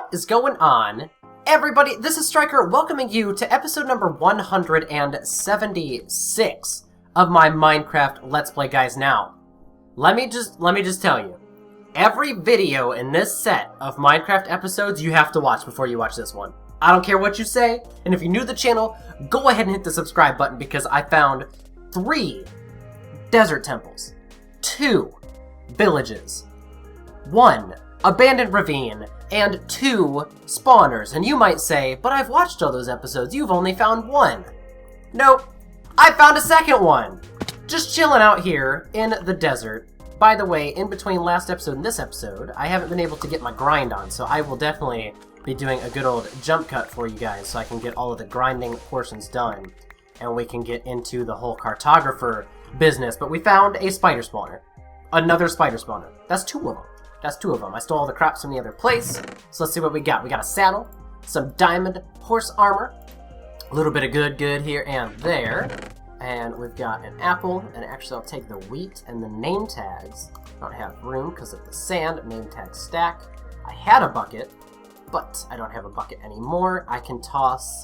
What is going on? Everybody, this is Striker welcoming you to episode number 176 of my Minecraft Let's Play. Guys, now, let me just tell you, every video in this set of Minecraft episodes you have to watch before you watch this one. I don't care what you say, and if you're new to the channel, go ahead and hit the subscribe button because I found 3 desert temples, 2 villages, 1 abandoned ravine, and 2 spawners. And you might say, but I've watched all those episodes, you've only found 1. Nope, I found a second one! Just chilling out here in the desert. By the way, in between last episode and this episode, I haven't been able to get my grind on, so I will definitely be doing a good old jump cut for you guys so I can get all of the grinding portions done, and we can get into the whole cartographer business. But we found a spider spawner. Another spider spawner. That's 2 of them. That's 2 of them. I stole all the crops from the other place. So let's see what we got. We got a saddle, some diamond horse armor, a little bit of good here and there. And we've got an apple, and actually I'll take the wheat and the name tags. I don't have room because of the sand. Name tag stack. I had a bucket, but I don't have a bucket anymore. I can toss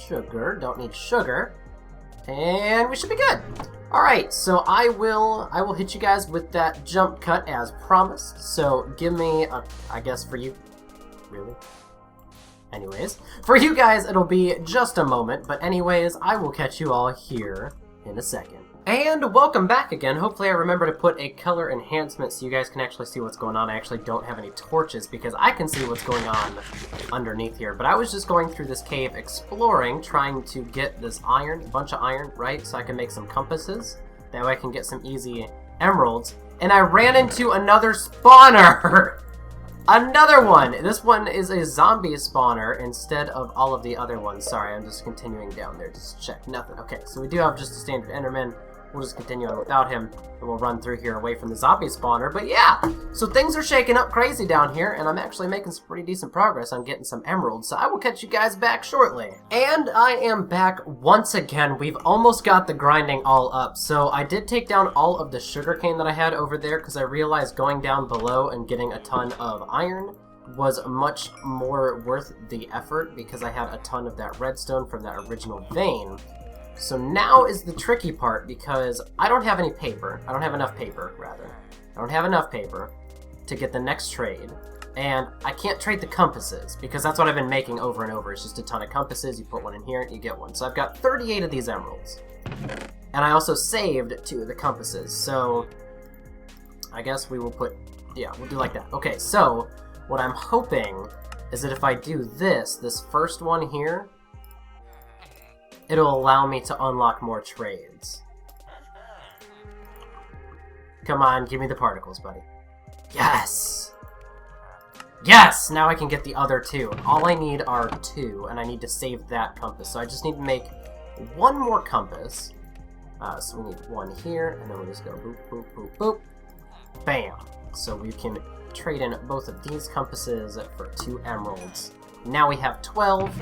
sugar. Don't need sugar. And we should be good. Alright, so I will hit you guys with that jump cut as promised. So give me I guess for you, really? Anyways, for you guys it'll be just a moment, but anyways, I will catch you all here in a second. And welcome back again. Hopefully I remember to put a color enhancement so you guys can actually see what's going on. I actually don't have any torches because I can see what's going on underneath here. But I was just going through this cave exploring, trying to get this iron, a bunch of iron, right? So I can make some compasses. That way I can get some easy emeralds. And I ran into another spawner! Another one! This one is a zombie spawner instead of all of the other ones. Sorry, I'm just continuing down there. Just check. Nothing. Okay, so we do have just a standard Enderman. We'll just continue on without him, and we'll run through here away from the zombie spawner. But yeah, so things are shaking up crazy down here, and I'm actually making some pretty decent progress on getting some emeralds, so I will catch you guys back shortly. And I am back once again. We've almost got the grinding all up. So I did take down all of the sugarcane that I had over there, because I realized going down below and getting a ton of iron was much more worth the effort, because I had a ton of that redstone from that original vein. So now is the tricky part, because I don't have any paper. I don't have enough paper, rather. I don't have enough paper to get the next trade. And I can't trade the compasses, because that's what I've been making over and over. It's just a ton of compasses. You put one in here, you get one. So I've got 38 of these emeralds. And I also saved 2 of the compasses. So I guess we will put, yeah, we'll do like that. Okay, so what I'm hoping is that if I do this first one here, it'll allow me to unlock more trades. Come on, give me the particles, buddy. Yes! Yes! Now I can get the other 2. All I need are 2, and I need to save that compass. So I just need to make 1 more compass. So we need 1 here, and then we just go boop, boop, boop, boop. Bam! So we can trade in both of these compasses for 2 emeralds. Now we have 12,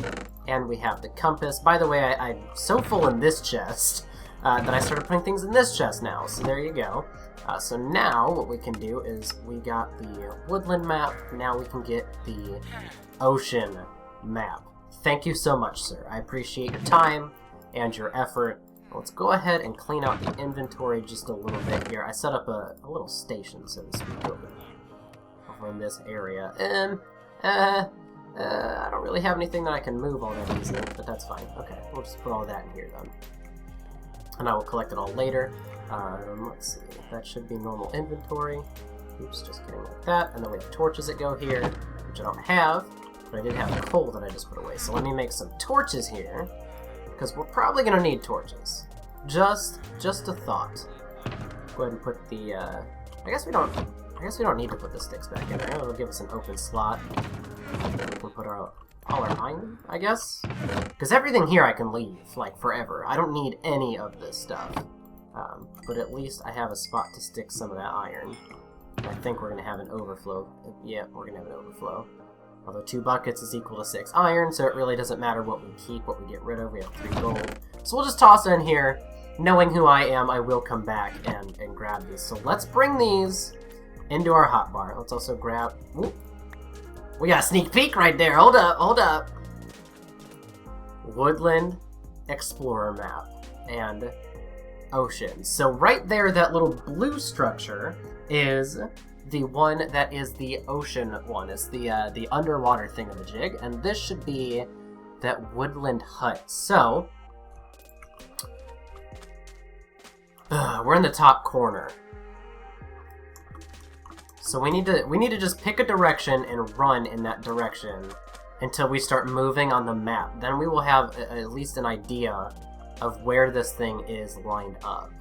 and we have the compass. By the way, I'm so full in this chest that I started putting things in this chest now. So there you go. So now what we can do is we got the woodland map. Now we can get the ocean map. Thank you so much, sir. I appreciate your time and your effort. Let's go ahead and clean out the inventory just a little bit here. I set up a little station, so to speak, over in this area. I don't really have anything that I can move all that easily, but that's fine. Okay, we'll just put all that in here then. And I will collect it all later. Let's see, that should be normal inventory. Oops, just kidding, like that. And then we have torches that go here, which I don't have, but I did have coal that I just put away. So let me make some torches here, because we're probably going to need torches. Just a thought. Go ahead and put the, I guess we don't need to put the sticks back in there. It'll give us an open slot. We can put all our iron, I guess? Because everything here I can leave, like, forever. I don't need any of this stuff. But at least I have a spot to stick some of that iron. I think we're going to have an overflow. Yeah, we're going to have an overflow. Although 2 buckets is equal to 6 iron, so it really doesn't matter what we keep, what we get rid of. We have 3 gold. So we'll just toss it in here. Knowing who I am, I will come back and grab these. So let's bring these into our hotbar. Let's also grab... Whoop, We got a sneak peek right there. Hold up, hold up. Woodland Explorer map and ocean. So right there, that little blue structure is the one that is the ocean one. It's the underwater thingamajig, and this should be that woodland hut. So we're in the top corner. So we need to just pick a direction and run in that direction until we start moving on the map. Then we will have at least an idea of where this thing is lined up.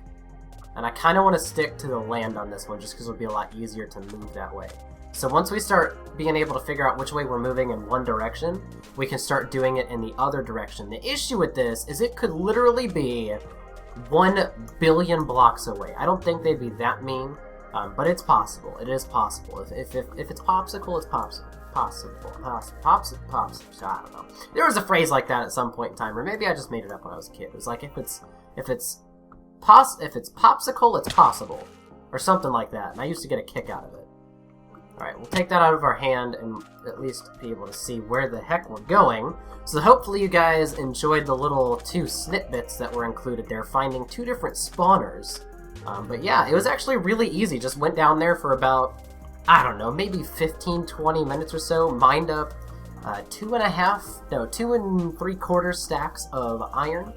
And I kind of want to stick to the land on this one just because it'll be a lot easier to move that way. So once we start being able to figure out which way we're moving in one direction, we can start doing it in the other direction. The issue with this is it could literally be 1 billion blocks away. I don't think they'd be that mean, but it's possible. It is possible. If it's popsicle, it's possible. Popsicle. I don't know. There was a phrase like that at some point in time, or maybe I just made it up when I was a kid. It was like if it's popsicle, it's possible, or something like that. And I used to get a kick out of it. All right, we'll take that out of our hand and at least be able to see where the heck we're going. So hopefully you guys enjoyed the little 2 snippets that were included there, finding 2 different spawners. But yeah, it was actually really easy. Just went down there for about, I don't know, maybe 15-20 minutes or so, mined up 2 3/4 stacks of iron,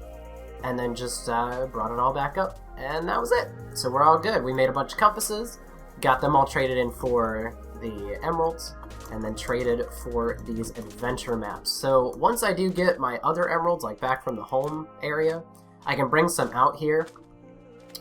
and then just brought it all back up, and that was it. So we're all good. We made a bunch of compasses, got them all traded in for the emeralds, and then traded for these adventure maps. So once I do get my other emeralds, like back from the home area, I can bring some out here,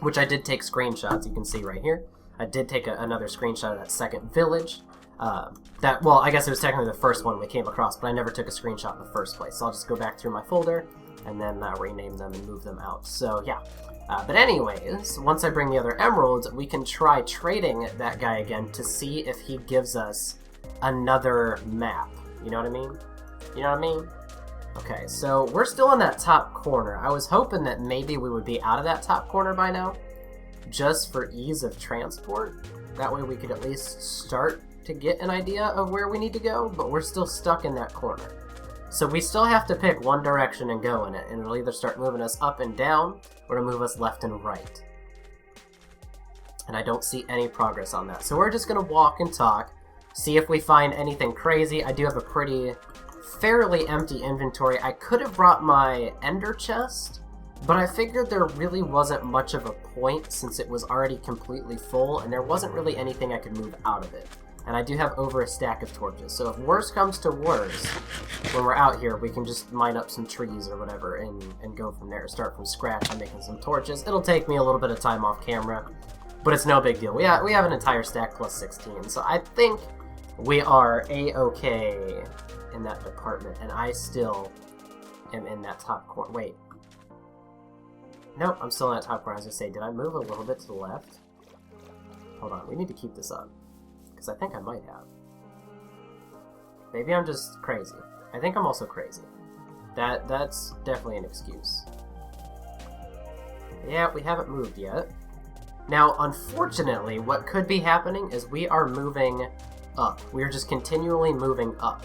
which I did take screenshots, you can see right here. I did take another screenshot of that second village. Well, I guess it was technically the first one we came across, but I never took a screenshot in the first place. So I'll just go back through my folder and then rename them and move them out. So yeah. But anyways, once I bring the other emeralds, we can try trading that guy again to see if he gives us another map. You know what I mean? You know what I mean? Okay, so we're still in that top corner. I was hoping that maybe we would be out of that top corner by now, just for ease of transport. That way we could at least start to get an idea of where we need to go, but we're still stuck in that corner. So we still have to pick one direction and go in it, and it'll either start moving us up and down, or to move us left and right. And I don't see any progress on that. So we're just gonna walk and talk, see if we find anything crazy. I do have a fairly empty inventory. I could have brought my ender chest, but I figured there really wasn't much of a point since it was already completely full, and there wasn't really anything I could move out of it. And I do have over a stack of torches, so if worse comes to worse, when we're out here, we can just mine up some trees or whatever and go from there. Start from scratch on making some torches. It'll take me a little bit of time off camera, but it's no big deal. We have an entire stack plus 16, so I think we are A-okay in that department, and I still am in that top corner. Wait. Nope, I'm still in that top corner. I was gonna say, did I move a little bit to the left? Hold on, we need to keep this up, because I think I might have. Maybe I'm just crazy. I think I'm also crazy. That's definitely an excuse. Yeah, we haven't moved yet. Now, unfortunately, what could be happening is we are moving up. We are just continually moving up.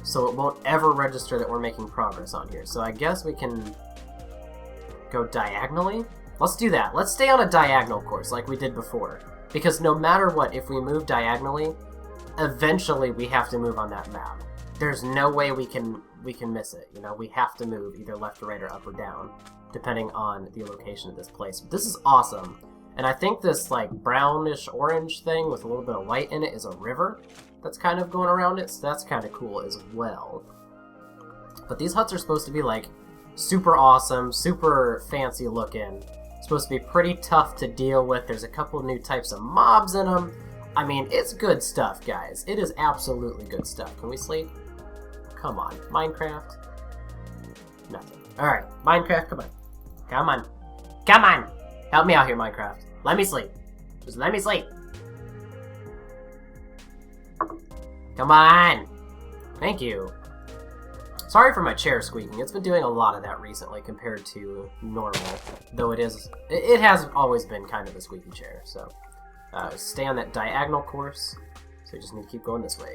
So it won't ever register that we're making progress on here. So I guess we can go diagonally? Let's do that. Let's stay on a diagonal course like we did before. Because no matter what, if we move diagonally, eventually we have to move on that map. There's no way we can miss it. You know, we have to move either left or right or up or down, depending on the location of this place. But this is awesome. And I think this like brownish orange thing with a little bit of white in it is a river that's kind of going around it. So that's kind of cool as well. But these huts are supposed to be like super awesome, super fancy looking. Supposed to be pretty tough to deal with. There's a couple new types of mobs in them. I mean, it's good stuff, guys. It is absolutely good stuff. Can we sleep? Come on. Minecraft? Nothing. Alright, Minecraft, come on. Come on. Come on! Help me out here, Minecraft. Let me sleep. Just let me sleep. Come on! Thank you. Sorry for my chair squeaking. It's been doing a lot of that recently compared to normal. Though it has always been kind of a squeaky chair, so stay on that diagonal course So you just need to keep going this way.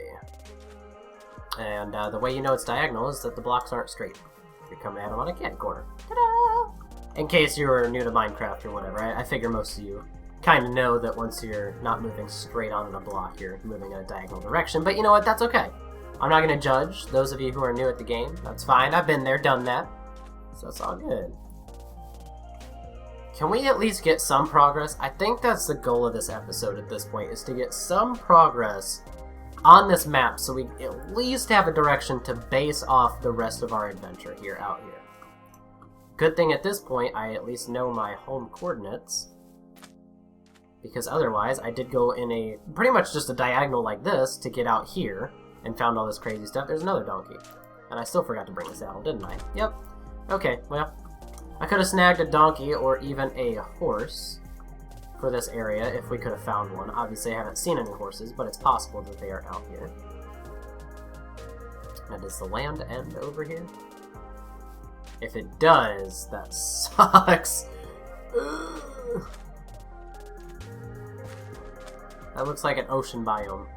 And the way you know it's diagonal is that the blocks aren't straight. You're coming at them on a candy corner. Ta-da! In case you were new to Minecraft or whatever, I figure most of you kind of know that once you're not moving straight on a block, you're moving in a diagonal direction. But you know what? That's okay. I'm not going to judge those of you who are new at the game. That's fine. I've been there, done that. So it's all good. Can we at least get some progress? I think that's the goal of this episode at this point, is to get some progress on this map so we at least have a direction to base off the rest of our adventure here out here. Good thing at this point I at least know my home coordinates, because otherwise I did go in a pretty much just a diagonal like this to get out here and found all this crazy stuff. There's another donkey. And I still forgot to bring a saddle, didn't I? Yep. Okay, well, I could have snagged a donkey or even a horse for this area if we could have found one. Obviously I haven't seen any horses, but it's possible that they are out here. Now does the land end over here? If it does, that sucks. That looks like an ocean biome.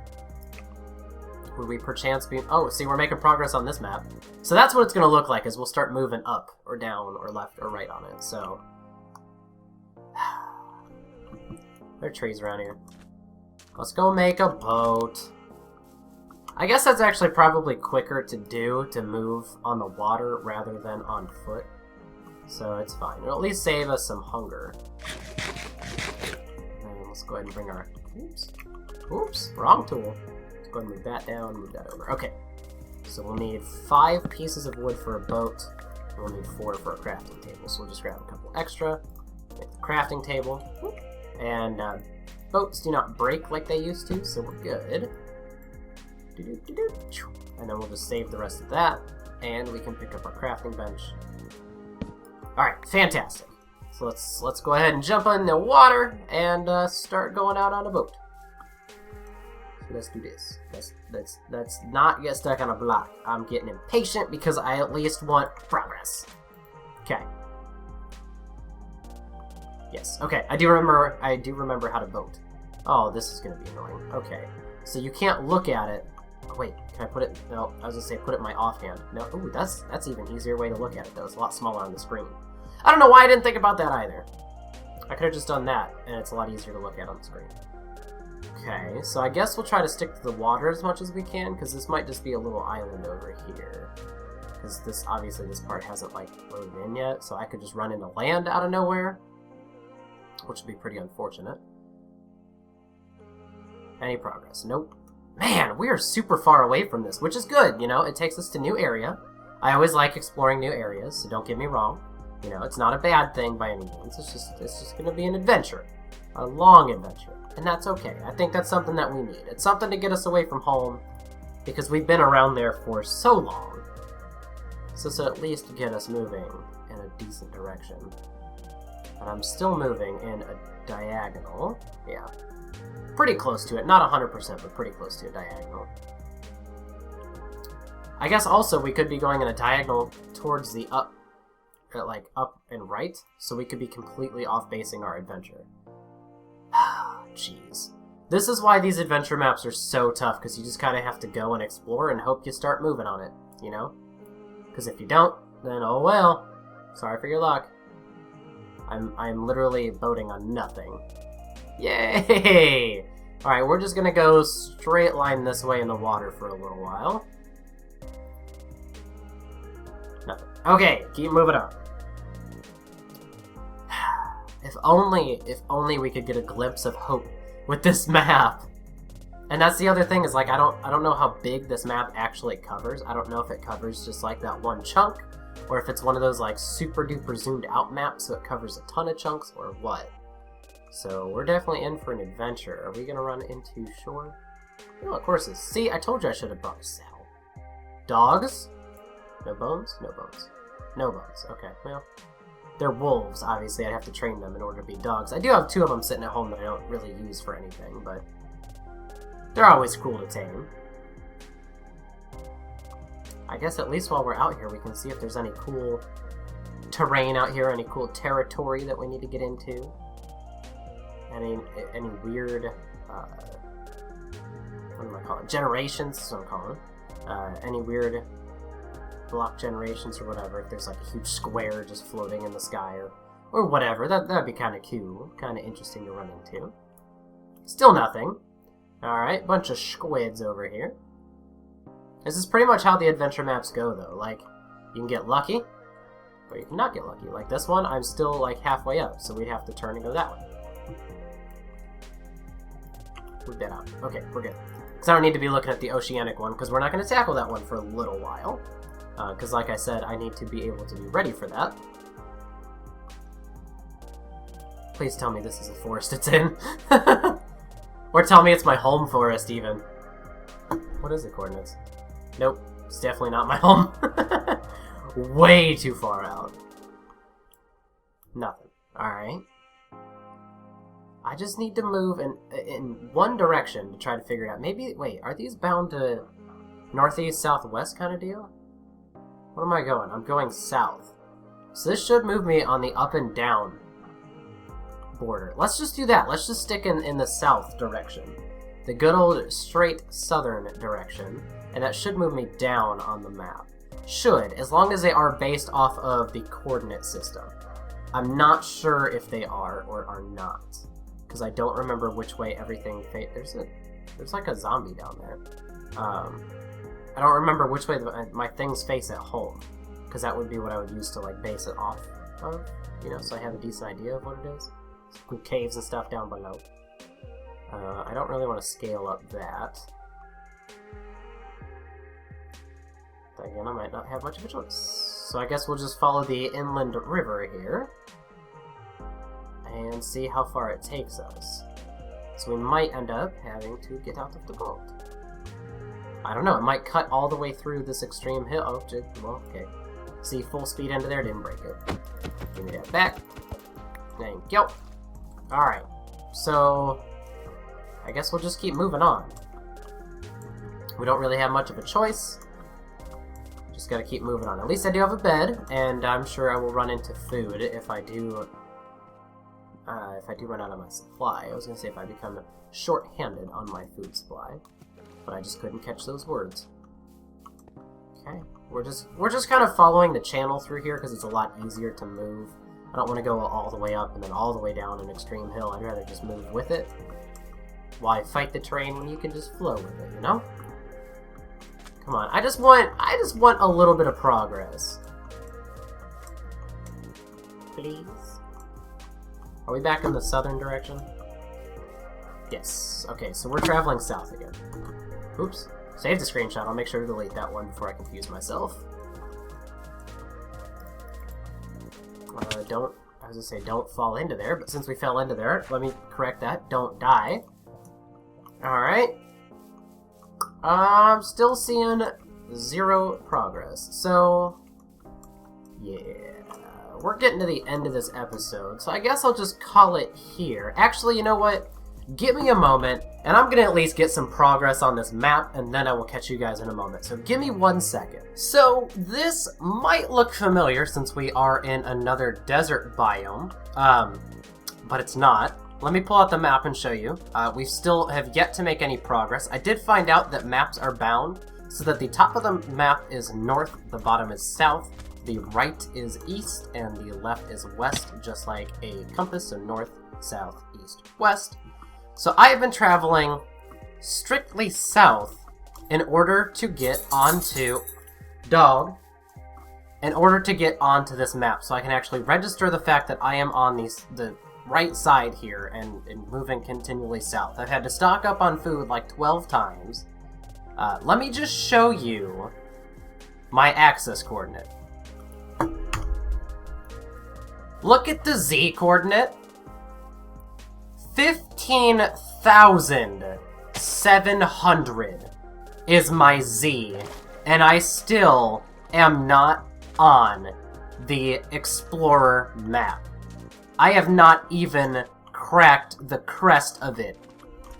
Would we perchance be... Oh, see, we're making progress on this map. So that's what it's going to look like, is we'll start moving up or down or left or right on it. So there are trees around here. Let's go make a boat. I guess that's actually probably quicker to do, to move on the water rather than on foot. So it's fine. It'll at least save us some hunger. And let's go ahead and bring our... Oops, wrong tool. Let's go ahead and move that down, move that over. Okay. So we'll need 5 pieces of wood for a boat. And we'll need 4 for a crafting table. So we'll just grab a couple extra. Make the crafting table. And boats do not break like they used to, so we're good. And then we'll just save the rest of that, and we can pick up our crafting bench. Alright, fantastic. So let's go ahead and jump in the water and start going out on a boat. So let's do this. Let's not get stuck on a block. I'm getting impatient because I at least want progress. Okay. Yes, okay, I do remember how to boat. Oh, this is gonna be annoying. Okay. So you can't look at it. Oh, wait, can I put it? No, I was gonna say put it in my offhand. No, ooh, that's even easier way to look at it though. It's a lot smaller on the screen. I don't know why I didn't think about that either. I could have just done that, and it's a lot easier to look at on the screen. Okay, so I guess we'll try to stick to the water as much as we can, because this might just be a little island over here. Because this, obviously, this part hasn't like loaded in yet, so I could just run into land out of nowhere, which would be pretty unfortunate. Any progress? Nope. Man, we are super far away from this, which is good, you know? It takes us to new area. I always like exploring new areas, so don't get me wrong. You know, it's not a bad thing by any means. It's just gonna be an adventure. A long adventure. And that's okay. I think that's something that we need. It's something to get us away from home, because we've been around there for so long. So at least get us moving in a decent direction. And I'm still moving in a diagonal. Yeah. Pretty close to it. Not 100%, but pretty close to a diagonal. I guess also we could be going in a diagonal towards the up, like up and right, so we could be completely off basing our adventure. Jeez. This is why these adventure maps are so tough, because you just kind of have to go and explore and hope you start moving on it, you know? Because if you don't, then oh well. Sorry for your luck. I'm literally boating on nothing. Yay! Alright, we're just gonna go straight line this way in the water for a little while. Nothing. Okay, keep moving on. If only we could get a glimpse of hope with this map. And that's the other thing, is like I don't know how big this map actually covers. I don't know if it covers just like that one chunk, or if it's one of those like super duper zoomed out maps so it covers a ton of chunks, or what. So we're definitely in for an adventure. Are we gonna run into shore? Oh, of course it's. See, I told you I should have brought a saddle. Dogs? No bones? No bones. No bones. Okay, well. They're wolves, obviously. I'd have to train them in order to be dogs. I do have 2 of them sitting at home that I don't really use for anything, but they're always cool to tame. I guess at least while we're out here, we can see if there's any cool terrain out here, any cool territory that we need to get into. Any weird, what am call it? Generations, that's what I'm calling it. Any weird block generations or whatever. If there's like a huge square just floating in the sky or whatever. That'd be kind of cool. Kind of interesting to run into. Still nothing. Alright, bunch of squids over here. This is pretty much how the adventure maps go, though. Like, you can get lucky, but you can not get lucky. Like this one, I'm still like halfway up, so we'd have to turn and go that way. Move that out. Okay, we're good. Because I don't need to be looking at the oceanic one, because we're not going to tackle that one for a little while. Because like I said, I need to be able to be ready for that. Please tell me this is the forest it's in. Or tell me it's my home forest, even. What is the coordinates? Nope, it's definitely not my home. Way too far out. Nothing. Alright. I just need to move in one direction to try to figure it out. Maybe, wait, are these bound to northeast, southwest kind of deal? What am I going? I'm going south. So this should move me on the up and down border. Let's just do that. Let's just stick in the south direction. The good old straight southern direction. And that should move me down on the map. Should, as long as they are based off of the coordinate system. I'm not sure if they are or are not. Because I don't remember which way everything there's like a zombie down there. I don't remember which way my things face at home. Because that would be what I would use to like base it off of. You know, so I have a decent idea of what it is. Some caves and stuff down below. I don't really want to scale up that. But again, I might not have much of a choice. So I guess we'll just follow the inland river here. And see how far it takes us. So we might end up having to get out of the boat. I don't know, it might cut all the way through this extreme hill. Oh, well, okay. See, full speed into there, didn't break it. Give me that back. Thank you. Alright, so I guess we'll just keep moving on. We don't really have much of a choice. Just gotta keep moving on. At least I do have a bed, and I'm sure I will run into food if I do run out of my supply. I was gonna say if I become short-handed on my food supply, but I just couldn't catch those words. Okay, we're just kind of following the channel through here because it's a lot easier to move. I don't want to go all the way up and then all the way down an extreme hill. I'd rather just move with it. Why fight the terrain when you can just flow with it, you know? Come on, I just want a little bit of progress. Please. Are we back in the southern direction? Yes. Okay, so we're traveling south again. Oops. Saved the screenshot. I'll make sure to delete that one before I confuse myself. I was gonna say don't fall into there, but since we fell into there, let me correct that. Don't die. Alright. I'm still seeing 0 progress. So, yeah. We're getting to the end of this episode, so I guess I'll just call it here. Actually, you know what? Give me a moment, and I'm gonna at least get some progress on this map, and then I will catch you guys in a moment. So give me 1 second. So this might look familiar since we are in another desert biome, but it's not. Let me pull out the map and show you. We still have yet to make any progress. I did find out that maps are bound, so that the top of the map is north, the bottom is south, the right is east, and the left is west, just like a compass, so north, south, east, west. So I have been traveling strictly south in order to get onto this map, so I can actually register the fact that I am on the right side here and moving continually south. I've had to stock up on food like 12 times. Let me just show you my axis coordinate. Look at the Z coordinate. 15,700 is my Z, and I still am not on the Explorer map. I have not even cracked the crest of it,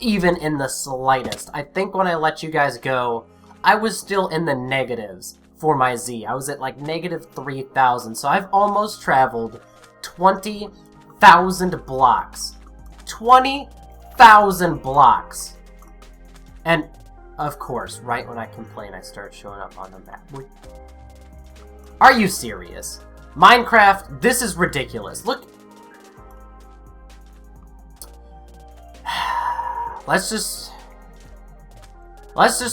even in the slightest. I think when I let you guys go, I was still in the negatives for my Z. I was at like negative 3,000, so I've almost traveled 20,000 blocks. 20,000 blocks. And Of course, right when I complain, I start showing up on the map. Are you serious? Minecraft, this is ridiculous. Look. Let's just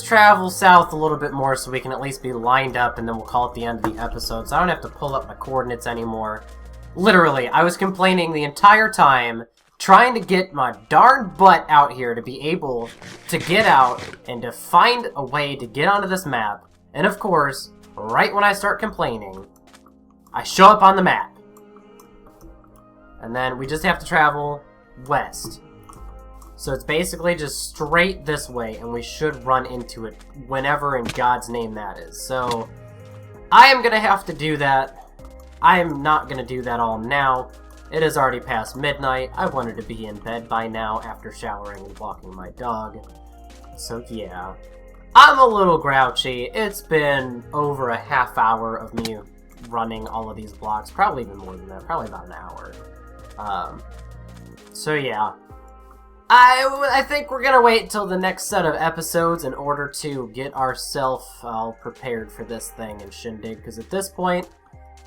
travel south a little bit more so we can at least be lined up, and then we'll call it the end of the episode, so I don't have to pull up my coordinates anymore. Literally, I was complaining the entire time, trying to get my darn butt out here to be able to get out and to find a way to get onto this map. And of course, right when I start complaining, I show up on the map. And then we just have to travel west. So it's basically just straight this way, and we should run into it whenever in God's name that is. So I am going to have to do that. I am not going to do that all now. It is already past midnight. I wanted to be in bed by now after showering and walking my dog. So yeah, I'm a little grouchy. It's been over a half hour of me running all of these blocks. Probably even more than that. Probably about an hour. So yeah. I think we're gonna wait until the next set of episodes in order to get ourselves all prepared for this thing in Shindig, because at this point,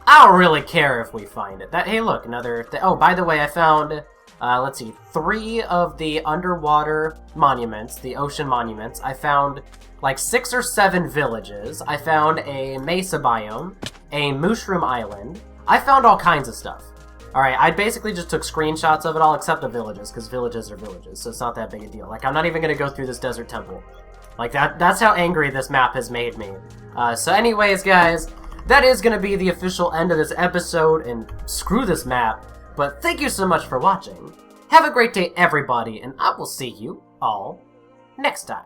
I don't really care if we find it. Hey, look, another oh, by the way, I found, let's see, 3 of the underwater monuments, the ocean monuments. I found, like, 6 or 7 villages. I found a mesa biome, a mushroom island. I found all kinds of stuff. Alright, I basically just took screenshots of it all except the villages, because villages are villages, so it's not that big a deal. Like, I'm not even going to go through this desert temple. Like, that's how angry this map has made me. So anyways, guys, that is going to be the official end of this episode, and screw this map. But thank you so much for watching. Have a great day, everybody, and I will see you all next time.